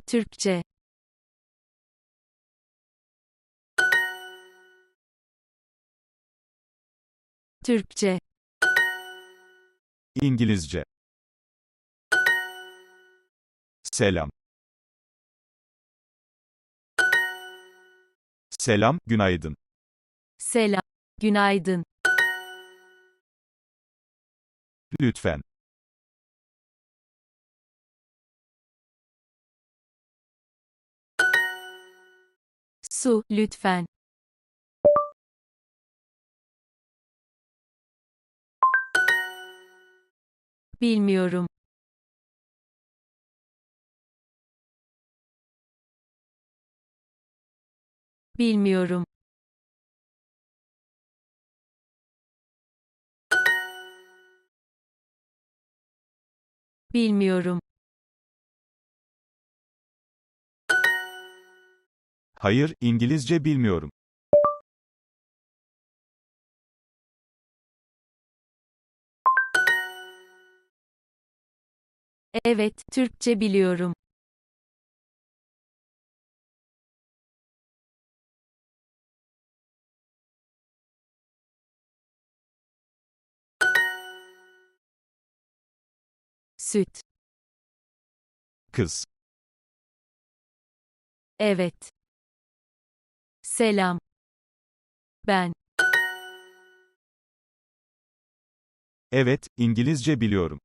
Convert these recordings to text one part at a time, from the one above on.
Türkçe, Türkçe, İngilizce. Selam. Selam, günaydın. selam, günaydın, Lütfen. su, lütfen, bilmiyorum, bilmiyorum, bilmiyorum, Hayır, İngilizce bilmiyorum. evet, Türkçe biliyorum, süt, Kız. evet, selam, ben, Evet, İngilizce biliyorum.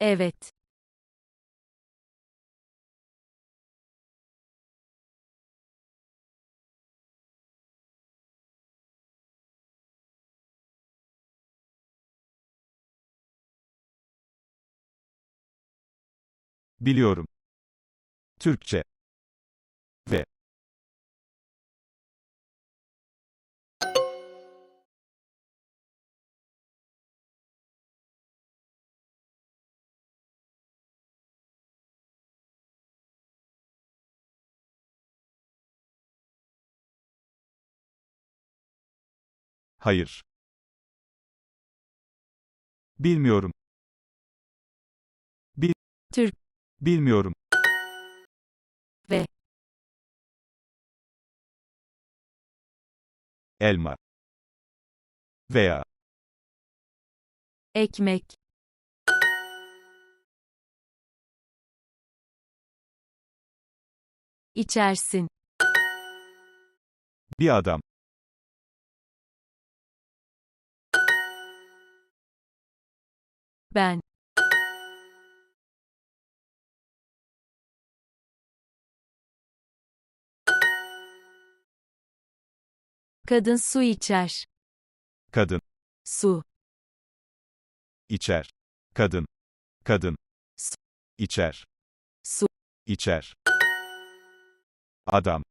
evet, Biliyorum. Türkçe. Ve. Hayır. Bilmiyorum. Bil. Türk Bilmiyorum. ve, Elma. Veya. ekmek, içersin, Bir adam. ben, kadın su içer, Kadın. su, İçer. Kadın. Kadın. su, İçer. su, İçer. Adam.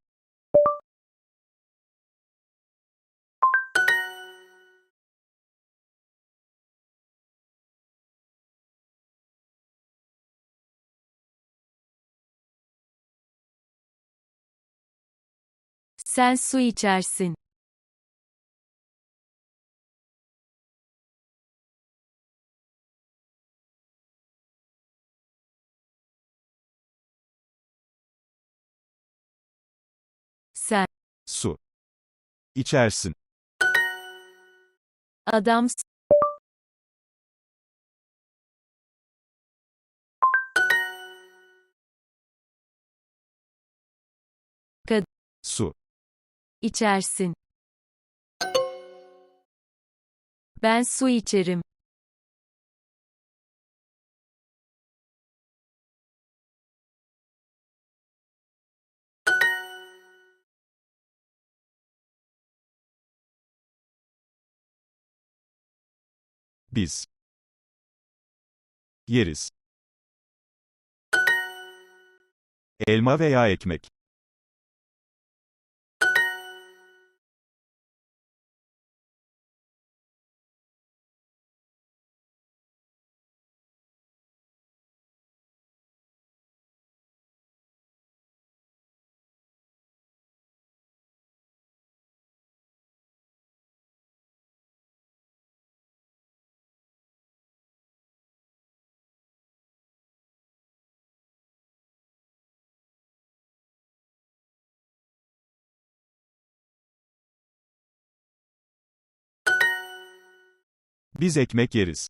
sen su içersin, sen, Su. İçersin. adam, kadın, Su. içersin, ben su içerim, Biz. Yeriz. Elma veya ekmek. Biz ekmek yeriz.